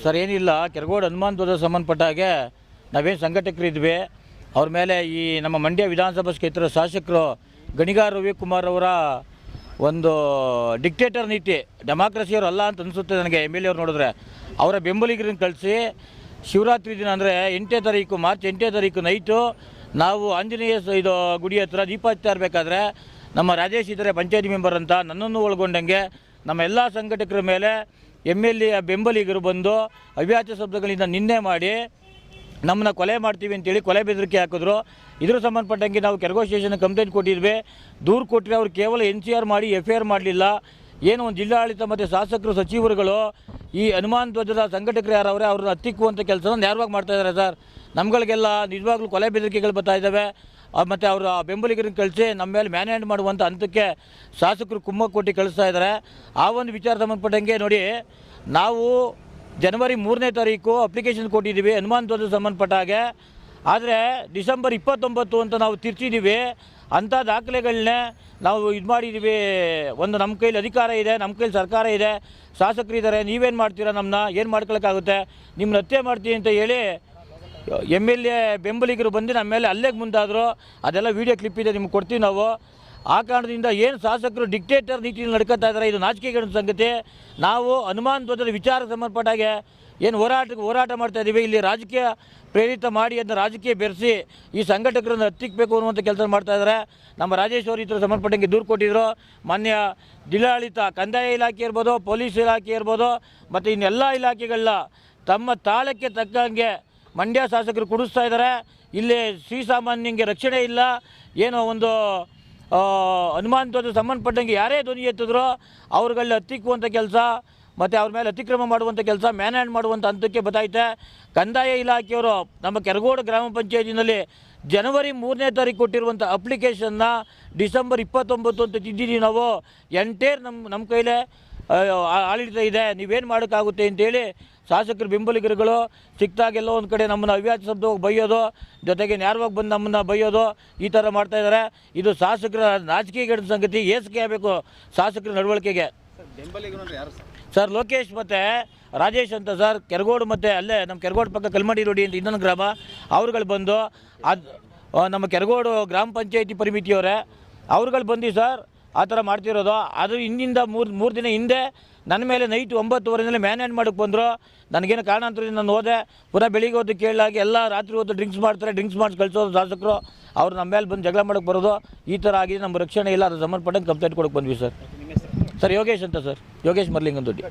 Sir ಏನಿಲ್ಲ, ಕೆರಗೋಡು ಹನುಮಾನ್ ಧ್ವಜ ಸಂಬಂಧಪಟ್ಟ ಹಾಗೆ ನಾವೇನು ಸಂಘಟಕರಿದ್ವಿ ಅವ್ರ ಮೇಲೆ ಈ ನಮ್ಮ ಮಂಡ್ಯ ವಿಧಾನಸಭಾ ಕ್ಷೇತ್ರದ ಶಾಸಕರು ಗಣಿಗಾರ ರವಿಕುಮಾರ್ ಅವರ ಒಂದು ಡಿಕ್ಟೇಟರ್ ನೀತಿ, ಡೆಮಾಕ್ರಸಿಯವರು ಅಲ್ಲ ಅಂತ ಅನಿಸುತ್ತೆ ನನಗೆ. ಎಮ್ ಎಲ್ ಎ ಅವ್ರು ನೋಡಿದ್ರೆ ಅವರ ಬೆಂಬಲಿಗರನ್ನು ಕಳಿಸಿ ಶಿವರಾತ್ರಿ ದಿನ ಅಂದರೆ 8ನೇ ತಾರೀಕು ಮಾರ್ಚ್ 8ನೇ ತಾರೀಕು ನೈಟು ನಾವು ಆಂಜನೇಯ ಇದು ಗುಡಿ ಹತ್ರ ದೀಪ ಹಚ್ತಾ ಇರಬೇಕಾದ್ರೆ ನಮ್ಮ ರಾಜೇಶ್ ಇದ್ದಾರೆ ಪಂಚಾಯತಿ ಮೆಂಬರ್ ಅಂತ, ನನ್ನನ್ನು ಒಳಗೊಂಡಂಗೆ ನಮ್ಮ ಎಲ್ಲ ಸಂಘಟಕರ ಮೇಲೆ ಎಮ್ ಎಲ್ ಎ ಬೆಂಬಲಿಗರು ಬಂದು ಅವ್ಯಾಚ ಶಬ್ದಗಳಿಂದ ನಿಂದೆ ಮಾಡಿ ನಮ್ಮನ್ನ ಕೊಲೆ ಮಾಡ್ತೀವಿ ಅಂತೇಳಿ ಕೊಲೆ ಬೆದರಿಕೆ ಹಾಕಿದ್ರು. ಇದ್ರ ಸಂಬಂಧಪಟ್ಟಂಗೆ ನಾವು ಕೆರಗೋಡು ಸ್ಟೇಷನ್ಗೆ ಕಂಪ್ಲೇಂಟ್ ಕೊಟ್ಟಿದ್ವಿ. ದೂರು ಕೊಟ್ಟರೆ ಅವ್ರು ಕೇವಲ NCR ಮಾಡಿ FIR ಮಾಡಲಿಲ್ಲ. ಏನು ಒಂದು ಜಿಲ್ಲಾಡಳಿತ ಮತ್ತು ಶಾಸಕರು ಸಚಿವರುಗಳು ಈ ಹನುಮಾನ್ ಧ್ವಜದ ಸಂಘಟಕರು ಯಾರವ್ರೆ ಅವ್ರನ್ನ ಹತ್ತಿಕ್ಕುವಂಥ ಕೆಲಸನ ನೇರವಾಗಿ ಮಾಡ್ತಾಯಿದ್ದಾರೆ ಸರ್. ನಮ್ಗಳಿಗೆಲ್ಲ ನಿಜವಾಗ್ಲೂ ಕೊಲೆ ಬೆದರಿಕೆಗಳು ಬರ್ತಾ ಇದ್ದಾವೆ. ಮತ್ತು ಅವರ ಬೆಂಬಲಿಗರನ್ನು ಕಳಿಸಿ ನಮ್ಮ ಮೇಲೆ ಮ್ಯಾನ್ ಹ್ಯಾಂಡ್ ಮಾಡುವಂಥ ಹಂತಕ್ಕೆ ಶಾಸಕರು ಕುಮ್ಮಕ್ಕು ಕೊಟ್ಟು ಕಳಿಸ್ತಾ ಇದ್ದಾರೆ. ಆ ಒಂದು ವಿಚಾರ ಸಂಬಂಧಪಟ್ಟಂಗೆ ನೋಡಿ, ನಾವು ಜನವರಿ 3ನೇ ತಾರೀಕು ಅಪ್ಲಿಕೇಶನ್ ಕೊಟ್ಟಿದ್ದೀವಿ ಹನುಮಾನ್ ಧ್ವಜ ಸಂಬಂಧಪಟ್ಟ ಹಾಗೆ. ಆದರೆ ಡಿಸೆಂಬರ್ 29 ಅಂತ ನಾವು ತಿರ್ಚಿದ್ದೀವಿ. ಅಂಥ ದಾಖಲೆಗಳನ್ನೇ ನಾವು ಇದು ಮಾಡಿದ್ದೀವಿ. ಒಂದು ನಮ್ಮ ಕೈಲಿ ಅಧಿಕಾರ ಇದೆ, ನಮ್ಮ ಕೈಲಿ ಸರ್ಕಾರ ಇದೆ, ಶಾಸಕರಿದ್ದಾರೆ, ನೀವೇನು ಮಾಡ್ತೀರಾ, ನಮ್ಮನ್ನ ಏನು ಮಾಡ್ಕೊಳ್ಳೋಕ್ಕಾಗುತ್ತೆ, ನಿಮ್ಮನ್ನ ಹತ್ಯೆ ಮಾಡ್ತೀವಿ ಅಂತ ಹೇಳಿ MLA ಬೆಂಬಲಿಗರು ಬಂದು ನಮ್ಮ ಮೇಲೆ ಹಲ್ಲೆಗೆ ಮುಂದಾದರು. ಅದೆಲ್ಲ ವೀಡಿಯೋ ಕ್ಲಿಪ್ ಇದೆ, ನಿಮ್ಗೆ ಕೊಡ್ತೀವಿ ನಾವು. ಆ ಕಾರಣದಿಂದ ಏನು ಶಾಸಕರು ಡಿಕ್ಟೇಟರ್ ನೀತಿಯಲ್ಲಿ ನಡ್ಕೊತಾ ಇದ್ದಾರೆ, ಇದು ನಾಚಿಕೆಗೇಡಿನ ಸಂಗತಿ. ನಾವು ಹನುಮಾನ್ ಧ್ವಜದ ವಿಚಾರ ಸಂಬಂಧಪಟ್ಟಾಗೆ ಏನು ಹೋರಾಟ ಮಾಡ್ತಾ ಇದ್ದೀವಿ, ಇಲ್ಲಿ ರಾಜಕೀಯ ಪ್ರೇರಿತ ಮಾಡಿ ಅದನ್ನ ರಾಜಕೀಯ ಬೆರೆಸಿ ಈ ಸಂಘಟಕರನ್ನು ಹತ್ತಿಕ್ಕಬೇಕು ಅನ್ನುವಂಥ ಕೆಲಸ ಮಾಡ್ತಾ ಇದ್ದಾರೆ. ನಮ್ಮ ರಾಜೇಶ್ ಅವರು ಇದರ ಸಂಬಂಧಪಟ್ಟಂಗೆ ದೂರು ಕೊಟ್ಟಿದ್ದರು. ಮಾನ್ಯ ಜಿಲ್ಲಾಡಳಿತ, ಕಂದಾಯ ಇಲಾಖೆ ಇರ್ಬೋದು, ಪೊಲೀಸ್ ಇಲಾಖೆ ಇರ್ಬೋದು, ಮತ್ತು ಇನ್ನೆಲ್ಲ ಇಲಾಖೆಗಳನ್ನ ತಮ್ಮ ತಾಳಕ್ಕೆ ತಕ್ಕಂಗೆ ಮಂಡ್ಯ ಶಾಸಕರು ಕೊಡಿಸ್ತಾ ಇದ್ದಾರೆ. ಇಲ್ಲಿ ಶ್ರೀಸಾಮಾನ್ಯಂಗೆ ರಕ್ಷಣೆ ಇಲ್ಲ. ಏನೋ ಒಂದು ಹನುಮಾನ್ ಧ್ವಜ ಸಂಬಂಧಪಟ್ಟಂಗೆ ಯಾರೇ ಧ್ವನಿ ಎತ್ತಿದ್ರು ಅವ್ರುಗಳನ್ನ ಹತ್ತಿಕ್ಕುವಂಥ ಕೆಲಸ ಮತ್ತು ಅವ್ರ ಮೇಲೆ ಅತಿಕ್ರಮ ಮಾಡುವಂಥ ಕೆಲಸ, ಮ್ಯಾನ್ ಹ್ಯಾಂಡ್ ಮಾಡುವಂಥ ಹಂತಕ್ಕೆ ಬತ್ತೈತೆ. ಕಂದಾಯ ಇಲಾಖೆಯವರು ನಮ್ಮ ಕೆರಗೋಡು ಗ್ರಾಮ ಪಂಚಾಯತಿನಲ್ಲಿ ಜನವರಿ 3ನೇ ತಾರೀಕು ಕೊಟ್ಟಿರುವಂಥ ಅಪ್ಲಿಕೇಶನ್ನ ಡಿಸೆಂಬರ್ 29 ಅಂತ ತಿದ್ದಿದ್ದೀವಿ ನಾವು. ಎಂಟೇರ್ ನಮ್ಮ ಕೈಲೇ ಆಡಳಿತ ಇದೆ, ನೀವೇನು ಮಾಡೋಕ್ಕಾಗುತ್ತೆ ಅಂತೇಳಿ ಶಾಸಕರು ಬೆಂಬಲಿಗರುಗಳು ಸಿಕ್ತಾಗೆಲ್ಲ ಒಂದು ಕಡೆ ನಮ್ಮನ್ನು ಅವ್ಯಾಚ ಶಬ್ದ ಬೈಯೋದು, ಜೊತೆಗೆ ನ್ಯಾರವಾಗಿ ಬಂದು ನಮ್ಮನ್ನು ಬೈಯೋದು, ಈ ಥರ ಮಾಡ್ತಾಯಿದ್ದಾರೆ. ಇದು ಶಾಸಕರ ನಾಚಿಕೆಗೇಡಿನ ಸಂಗತಿ. ಏಸಿಗೆ ಆಗಬೇಕು ಶಾಸಕರ ನಡವಳಿಕೆಗೆ. ಸರ್ ಲೋಕೇಶ್ ಮತ್ತು ರಾಜೇಶ್ ಅಂತ ಸರ್, ಕೆರಗೋಡು ಮತ್ತು ಅಲ್ಲೇ ನಮ್ಮ ಕೆರಗೋಡು ಪಕ್ಕ ಕಲ್ಮಡಿ ರೋಡಿ ಅಂತ ಇನ್ನೊಂದು ಗ್ರಾಮ, ಅವ್ರುಗಳು ಬಂದು ಅದು ನಮ್ಮ ಕೆರಗೋಡು ಗ್ರಾಮ ಪಂಚಾಯತಿ ಪರಿಮಿತಿಯವರೇ ಅವ್ರುಗಳು ಬಂದು ಸರ್ ಆ ಥರ ಮಾಡ್ತಿರೋದು. ಅದು ಹಿಂದಿಂದ ಮೂರು ದಿನ ಹಿಂದೆ ನನ್ನ ಮೇಲೆ ನೈಟ್ 9:30 ಮ್ಯಾನ್ ಹ್ಯಾಂಡ್ ಮಾಡೋಕ್ಕೆ ಬಂದರು. ನನಗೇನು ಕಾರಣಾಂತರದಿಂದ ನಾನು ಹೋದೆ. ಪುನಃ ಬೆಳಿಗ್ಗೆ ಹೊತ್ತು ಕೇಳಲಾಗಿ ಎಲ್ಲ ರಾತ್ರಿ ಹೊತ್ತು ಡ್ರಿಂಕ್ಸ್ ಮಾಡ್ತಾರೆ, ಡ್ರಿಂಕ್ಸ್ ಮಾಡಿ ಕಳಿಸೋದು ಶಾಸಕರು. ಅವ್ರು ನಮ್ಮ ಮೇಲೆ ಬಂದು ಜಗಳ ಮಾಡೋಕ್ಕೆ ಬರೋದು, ಈ ಥರ ಆಗಿದೆ. ನಮ್ಮ ರಕ್ಷಣೆ ಇಲ್ಲ, ಅದು ಸಂಬಂಧಪಟ್ಟಂಗೆ ಕಂಪ್ಲೇಂಟ್ ಕೊಡೋಕ್ಕೆ ಬಂದ್ವಿ ಸರ್. ಸರ್ ಯೋಗೇಶ್ ಅಂತ ಸರ್, ಯೋಗೇಶ್ ಮರ್ಲಿಂಗನ್ ದೊಡ್ಡಿ.